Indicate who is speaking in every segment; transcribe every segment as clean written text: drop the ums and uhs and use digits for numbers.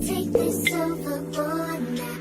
Speaker 1: Take this overboard now.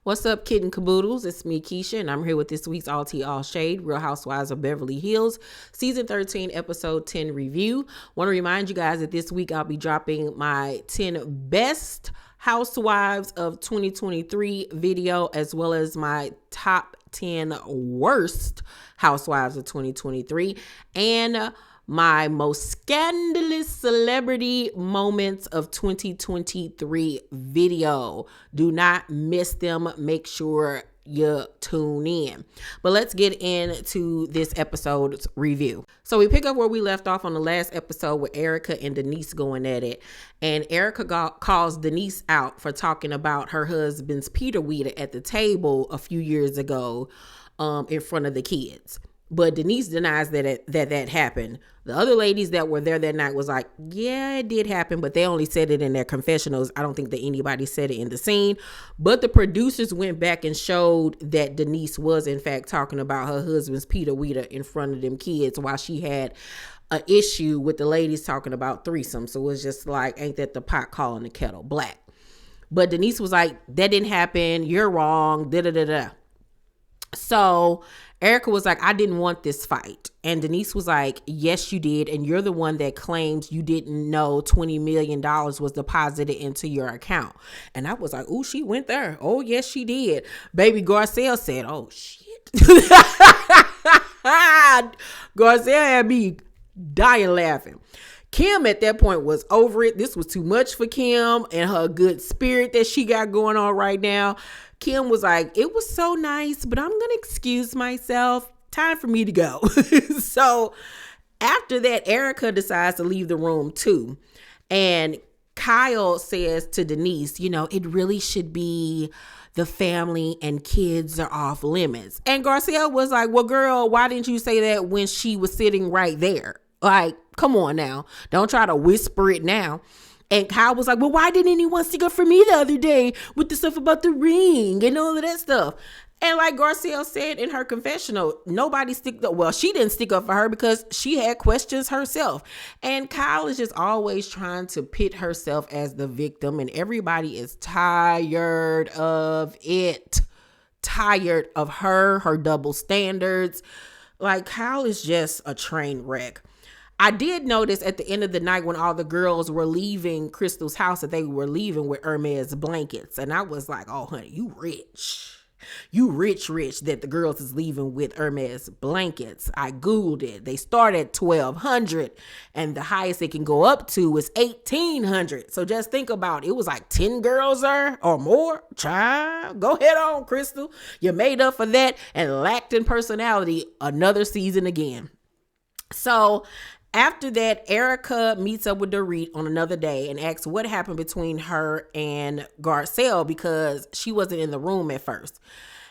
Speaker 2: What's up, kitten caboodles? It's me, Keisha, and I'm here with this week's All Tea, All Shade, Real Housewives of Beverly Hills, Season 13, Episode 10 review. Want to remind you guys that this week I'll be dropping my 10 best Housewives of 2023 video, as well as my top 10 worst Housewives of 2023, and my most scandalous celebrity moments of 2023 video. Do not miss them. Make sure you tune in. But let's get into this episode's review. So we pick up where we left off on the last episode with Erika and Denise going at it. And Erika calls Denise out for talking about her husband's Peter Weeder at the table a few years ago in front of the kids. But Denise denies that happened. The other ladies that were there that night was like, yeah, it did happen, but they only said it in their confessionals. I don't think that anybody said it in the scene. But the producers went back and showed that Denise was, in fact, talking about her husband's Peter Weeder in front of them kids while she had an issue with the ladies talking about threesome. So it was just like, ain't that the pot calling the kettle black? But Denise was like, that didn't happen. You're wrong. Da-da-da-da. So Erika was like, I didn't want this fight. And Denise was like, yes, you did. And you're the one that claimed you didn't know $20 million was deposited into your account. And I was like, oh, she went there. Oh, yes, she did. Baby Garcelle said, oh, shit. Garcelle had me dying laughing. Kim at that point was over it. This was too much for Kim and her good spirit that she got going on right now. Kim was like, it was so nice, but I'm going to excuse myself. Time for me to go. So after that, Erika decides to leave the room too. And Kyle says to Denise, you know, it really should be the family and kids are off limits. And Garcelle was like, well, girl, why didn't you say that when she was sitting right there? Like, come on now. Don't try to whisper it now. And Kyle was like, well, why didn't anyone stick up for me the other day with the stuff about the ring and all of that stuff? And like Garcelle said in her confessional, nobody stick up. Well, she didn't stick up for her because she had questions herself. And Kyle is just always trying to pit herself as the victim. And everybody is tired of it. Tired of her double standards. Like, Kyle is just a train wreck. I did notice at the end of the night when all the girls were leaving Crystal's house that they were leaving with Hermes blankets. And I was like, oh, honey, you rich. You rich that the girls is leaving with Hermes blankets. I Googled it. They start at $1,200 and the highest they can go up to is $1,800. So just think about it. It was like 10 girls there or more. Child, go ahead on, Crystal. You made up for that and lacked in personality another season again. So after that, Erika meets up with Dorit on another day and asks what happened between her and Garcelle because she wasn't in the room at first.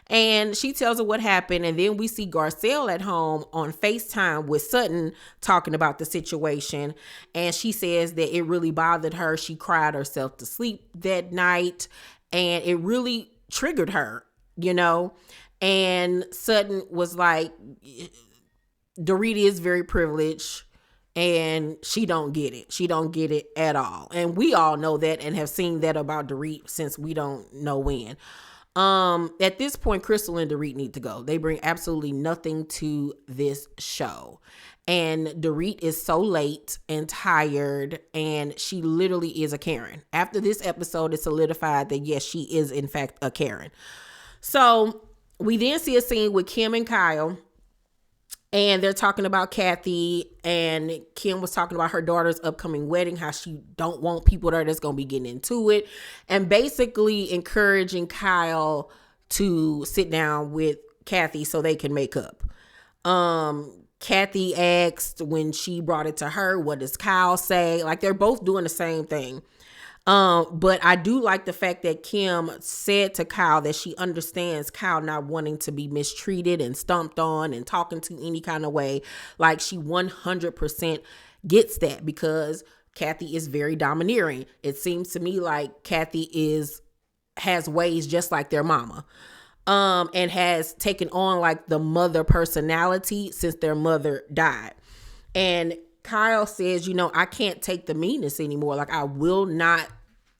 Speaker 2: And she tells her what happened. And then we see Garcelle at home on FaceTime with Sutton talking about the situation. And she says that it really bothered her. She cried herself to sleep that night. And it really triggered her, you know. And Sutton was like, Dorit is very privileged. And she don't get it. She don't get it at all. And we all know that and have seen that about Dorit since we don't know when. At this point, Crystal and Dorit need to go. They bring absolutely nothing to this show. And Dorit is so late and tired, and she literally is a Karen. After this episode, it's solidified that, yes, she is, in fact, a Karen. So we then see a scene with Kim and Kyle. And they're talking about Kathy, and Kim was talking about her daughter's upcoming wedding, how she don't want people there that's going to be getting into it, and basically encouraging Kyle to sit down with Kathy so they can make up. Kathy asked when she brought it to her, what does Kyle say? Like, they're both doing the same thing. But I do like the fact that Kim said to Kyle that she understands Kyle not wanting to be mistreated and stomped on and talking to any kind of way. Like, she 100% gets that because Kathy is very domineering. It seems to me like Kathy has ways just like their mama. And has taken on like the mother personality since their mother died. And Kyle says, I can't take the meanness anymore. Like, I will not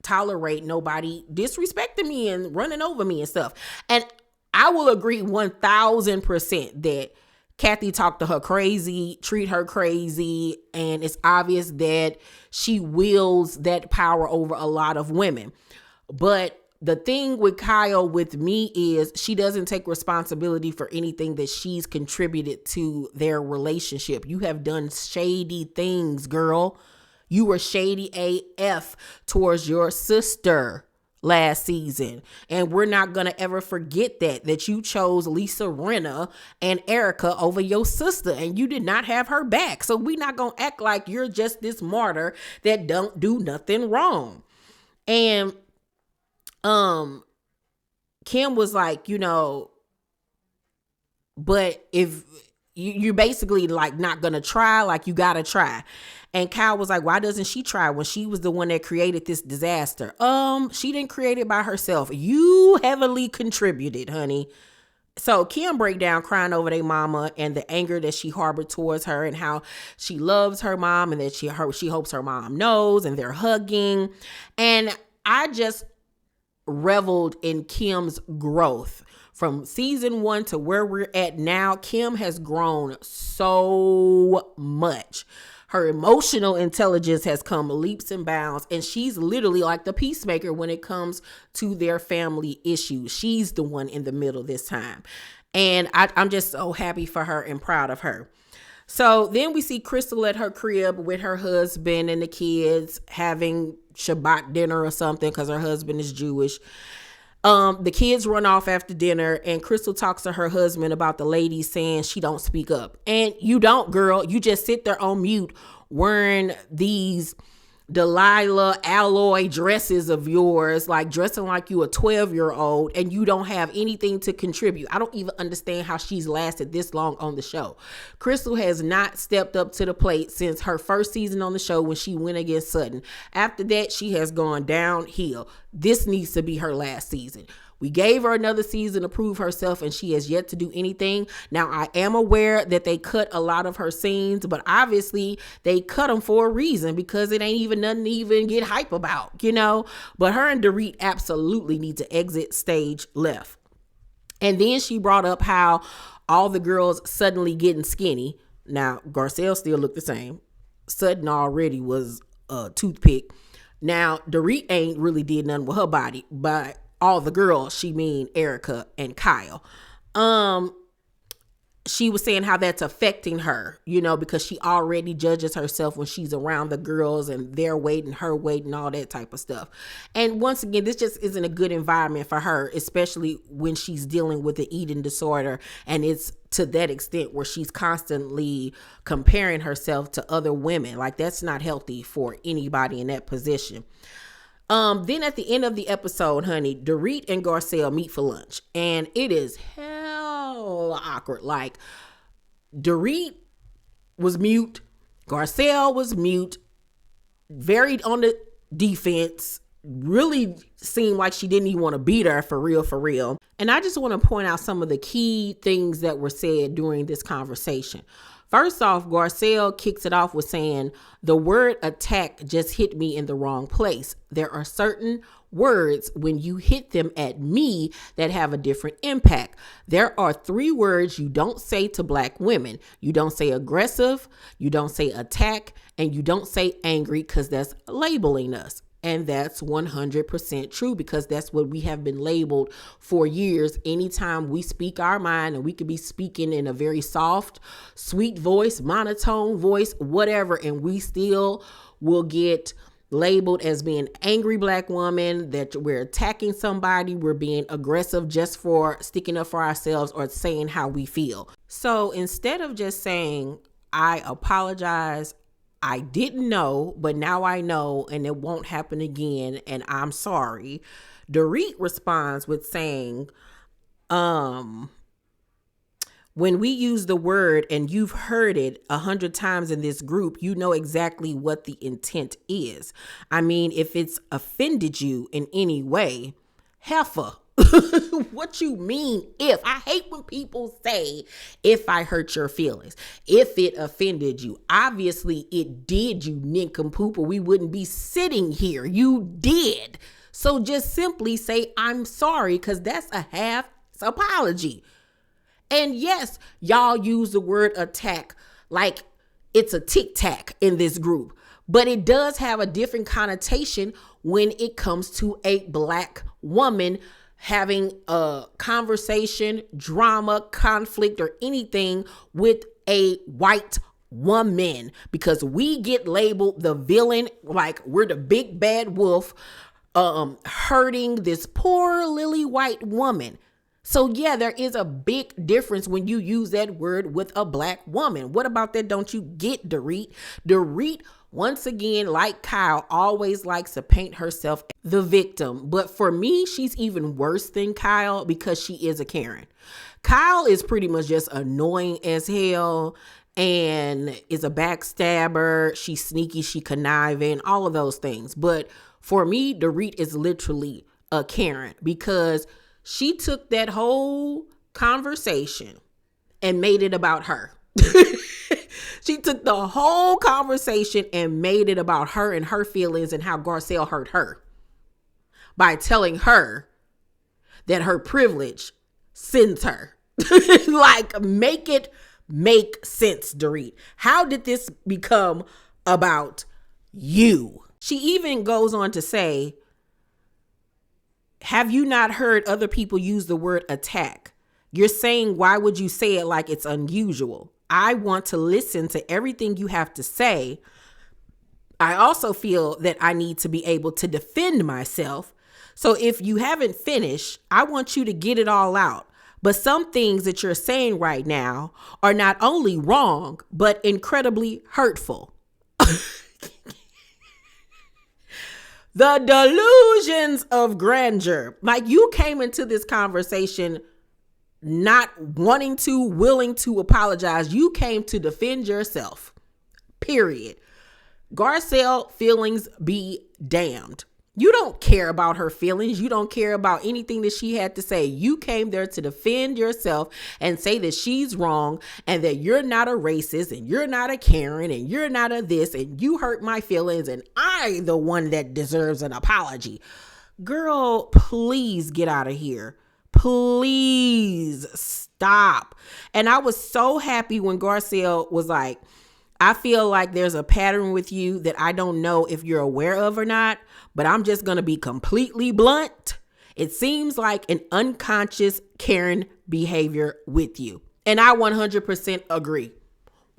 Speaker 2: tolerate nobody disrespecting me and running over me and stuff. And I will agree 1000% that Kathy talked to her crazy, treat her crazy, and it's obvious that she wields that power over a lot of women. But the thing with Kyle with me is she doesn't take responsibility for anything that she's contributed to their relationship. You have done shady things, girl. You were shady AF towards your sister last season. And we're not going to ever forget that you chose Lisa Rinna and Erika over your sister and you did not have her back. So we're not going to act like you're just this martyr that don't do nothing wrong. And Kim was like, but if you're basically like not gonna try, like you gotta try. And Kyle was like, why doesn't she try when she was the one that created this disaster? She didn't create it by herself. You heavily contributed, honey. So Kim break down crying over their mama and the anger that she harbored towards her and how she loves her mom and that she hopes her mom knows, and they're hugging. And I just reveled in Kim's growth from season 1 to where we're at now. Kim has grown so much. Her emotional intelligence has come leaps and bounds, and she's literally like the peacemaker when it comes to their family issues. She's the one in the middle this time. And I'm just so happy for her and proud of her. So then we see Crystal at her crib with her husband and the kids having Shabbat dinner or something because her husband is Jewish. The kids run off after dinner and Crystal talks to her husband about the lady saying she don't speak up. And you don't, girl. You just sit there on mute wearing these Delilah alloy dresses of yours, like dressing like you a 12-year-old, and you don't have anything to contribute. I don't even understand how she's lasted this long on the show. Crystal has not stepped up to the plate since her first season on the show when she went against Sutton. After that, she has gone downhill. This needs to be her last season. We gave her another season to prove herself, and she has yet to do anything. Now, I am aware that they cut a lot of her scenes, but obviously they cut them for a reason because it ain't even nothing to even get hype about, But her and Dorit absolutely need to exit stage left. And then she brought up how all the girls suddenly getting skinny. Now, Garcelle still looked the same. Sutton already was a toothpick. Now, Dorit ain't really did nothing with her body, but all the girls, she mean Erika and Kyle. She was saying how that's affecting her, because she already judges herself when she's around the girls and their weight and her weight and all that type of stuff. And once again, this just isn't a good environment for her, especially when she's dealing with the eating disorder. And it's to that extent where she's constantly comparing herself to other women. Like, that's not healthy for anybody in that position. Then at the end of the episode, honey, Dorit and Garcelle meet for lunch, and it is hell awkward. Like, Dorit was mute, Garcelle was mute, very on the defense, really seemed like she didn't even want to be there for real. And I just want to point out some of the key things that were said during this conversation. First off, Garcelle kicks it off with saying, the word attack just hit me in the wrong place. There are certain words when you hit them at me that have a different impact. There are 3 words you don't say to Black women. You don't say aggressive, you don't say attack, and you don't say angry because that's labeling us. And that's 100% true because that's what we have been labeled for years. Anytime we speak our mind, and we could be speaking in a very soft, sweet voice, monotone voice, whatever, and we still will get labeled as being angry Black woman, that we're attacking somebody, we're being aggressive just for sticking up for ourselves or saying how we feel. So instead of just saying, I apologize, I didn't know, but now I know, and it won't happen again, and I'm sorry, Dorit responds with saying, When we use the word and you've heard it 100 times in this group, you know exactly what the intent is. I mean, if it's offended you in any way, heifer. What you mean if? I hate when people say, if I hurt your feelings, if it offended you. Obviously it did, you nincompoop, or we wouldn't be sitting here. You did. So just simply say, I'm sorry, because that's a half apology. And yes, y'all use the word attack like it's a tic-tac in this group, but it does have a different connotation when it comes to a Black woman having a conversation, drama, conflict, or anything with a white woman, because we get labeled the villain, like we're the big bad wolf hurting this poor lily white woman. So yeah, there is a big difference when you use that word with a Black woman. What about that? Don't you get, Dorit? Dorit, once again, like Kyle, always likes to paint herself the victim. But for me, she's even worse than Kyle because she is a Karen. Kyle is pretty much just annoying as hell and is a backstabber. She's sneaky, she conniving, all of those things. But for me, Dorit is literally a Karen because she took that whole conversation and made it about her. She took the whole conversation and made it about her and her feelings and how Garcelle hurt her by telling her that her privilege sends her. Like, make it make sense, Dorit. How did this become about you? She even goes on to say, have you not heard other people use the word attack? You're saying, why would you say it like it's unusual? I want to listen to everything you have to say. I also feel that I need to be able to defend myself. So if you haven't finished, I want you to get it all out. But some things that you're saying right now are not only wrong, but incredibly hurtful. The delusions of grandeur. Like, you came into this conversation not wanting to, willing to apologize. You came to defend yourself. Period. Garcelle, feelings be damned. You don't care about her feelings. You don't care about anything that she had to say. You came there to defend yourself and say that she's wrong and that you're not a racist and you're not a Karen and you're not a this and you hurt my feelings and I the one that deserves an apology. Girl, please get out of here. Please stop. And I was so happy when Garcelle was like, I feel like there's a pattern with you that I don't know if you're aware of or not, but I'm just going to be completely blunt. It seems like an unconscious Karen behavior with you. And I 100% agree.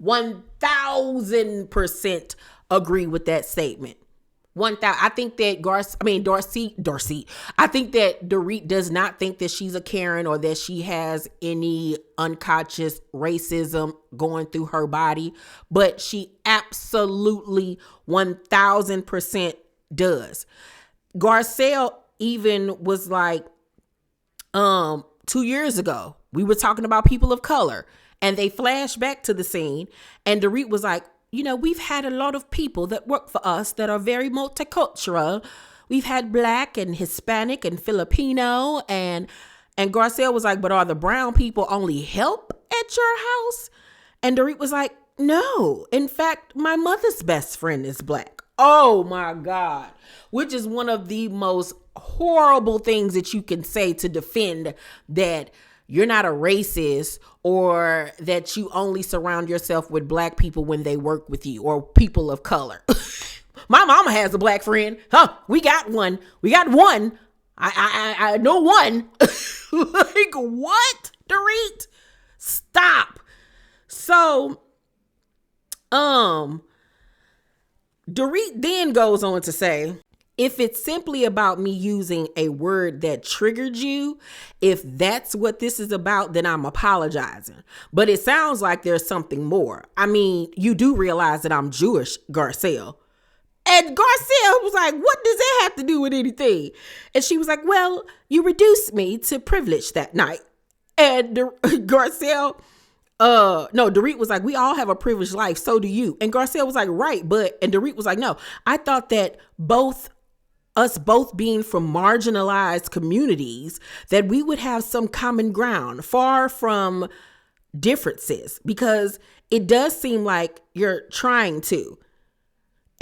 Speaker 2: 1000% agree with that statement. 1000. I think that Darcy. I think that Dorit does not think that she's a Karen or that she has any unconscious racism going through her body, but she absolutely 1000% does. Garcelle even was like, 2 years ago, we were talking about people of color and they flashed back to the scene and Dorit was like, you know, we've had a lot of people that work for us that are very multicultural. We've had Black and Hispanic and Filipino and Garcelle was like, but are the brown people only help at your house? And Dorit was like, no. In fact, my mother's best friend is Black. Oh my God. Which is one of the most horrible things that you can say to defend that you're not a racist or that you only surround yourself with Black people when they work with you or people of color. My mama has a Black friend. Huh? We got one. I know one. Like, what? Dorit? Stop. So, Dorit then goes on to say, if it's simply about me using a word that triggered you, if that's what this is about, then I'm apologizing. But it sounds like there's something more. I mean, you do realize that I'm Jewish, Garcelle. And Garcelle was like, what does that have to do with anything? And she was like, well, you reduced me to privilege that night. And Garcelle no, Dorit was like, we all have a privileged life, so do you. And Garcelle was like, right, and Dorit was like, no, I thought that us both being from marginalized communities, that we would have some common ground, far from differences, because it does seem like you're trying to.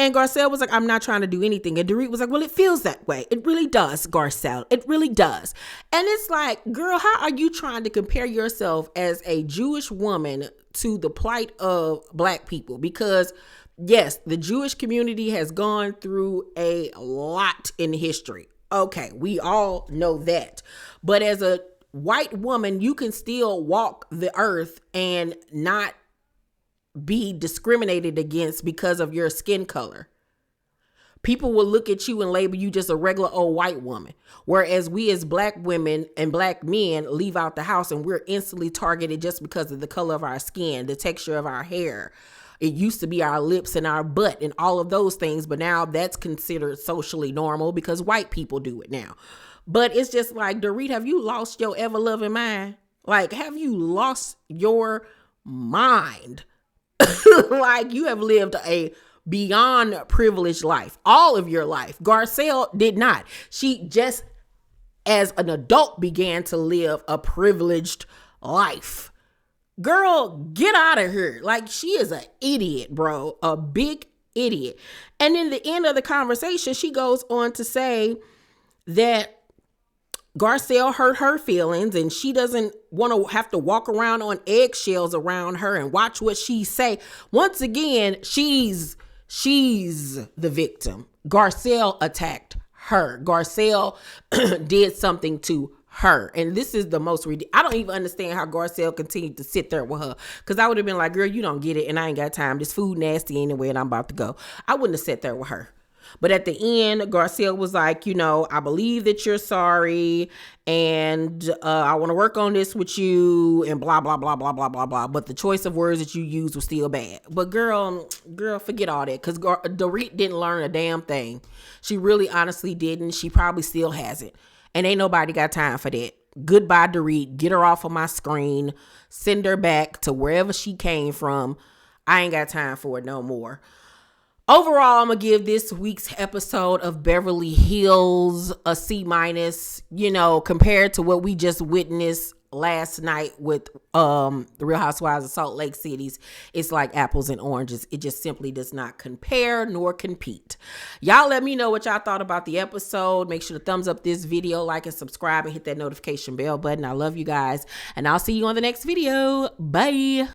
Speaker 2: And Garcelle was like, I'm not trying to do anything. And Dorit was like, well, it feels that way. It really does, Garcelle. It really does. And it's like, girl, how are you trying to compare yourself as a Jewish woman to the plight of Black people? Because yes, the Jewish community has gone through a lot in history. Okay, we all know that. But as a white woman, you can still walk the earth and not be discriminated against because of your skin color. People will look at you and label you just a regular old white woman. Whereas we as Black women and Black men leave out the house and we're instantly targeted just because of the color of our skin, the texture of our hair. It used to be our lips and our butt and all of those things, but now that's considered socially normal because white people do it now. But it's just like, Dorit, have you lost your ever-loving mind? Like, have you lost your mind? Like, you have lived a beyond privileged life, all of your life. Garcelle did not. She just, as an adult, began to live a privileged life. Girl, get out of here. Like, she is an idiot, bro. A big idiot. And in the end of the conversation, she goes on to say that Garcelle hurt her feelings and she doesn't want to have to walk around on eggshells around her and watch what she say. Once again, she's the victim. Garcelle attacked her. Garcelle did something to her. And this is the most ridiculous. I don't even understand how Garcelle continued to sit there with her. Because I would have been like, girl, you don't get it and I ain't got time. This food nasty anyway and I'm about to go. I wouldn't have sat there with her. But at the end, Garcelle was like, I believe that you're sorry and I want to work on this with you and blah, blah, blah, blah, blah, blah, blah. But the choice of words that you used was still bad. But girl, forget all that, because Dorit didn't learn a damn thing. She really honestly didn't. She probably still hasn't. And ain't nobody got time for that. Goodbye, Dorit. Get her off of my screen. Send her back to wherever she came from. I ain't got time for it no more. Overall, I'm going to give this week's episode of Beverly Hills a C-, compared to what we just witnessed last night with the Real Housewives of Salt Lake City's. It's like apples and oranges. It just simply does not compare nor compete. Y'all let me know what y'all thought about the episode. Make sure to thumbs up this video, like and subscribe, and hit that notification bell button. I love you guys, and I'll see you on the next video. Bye.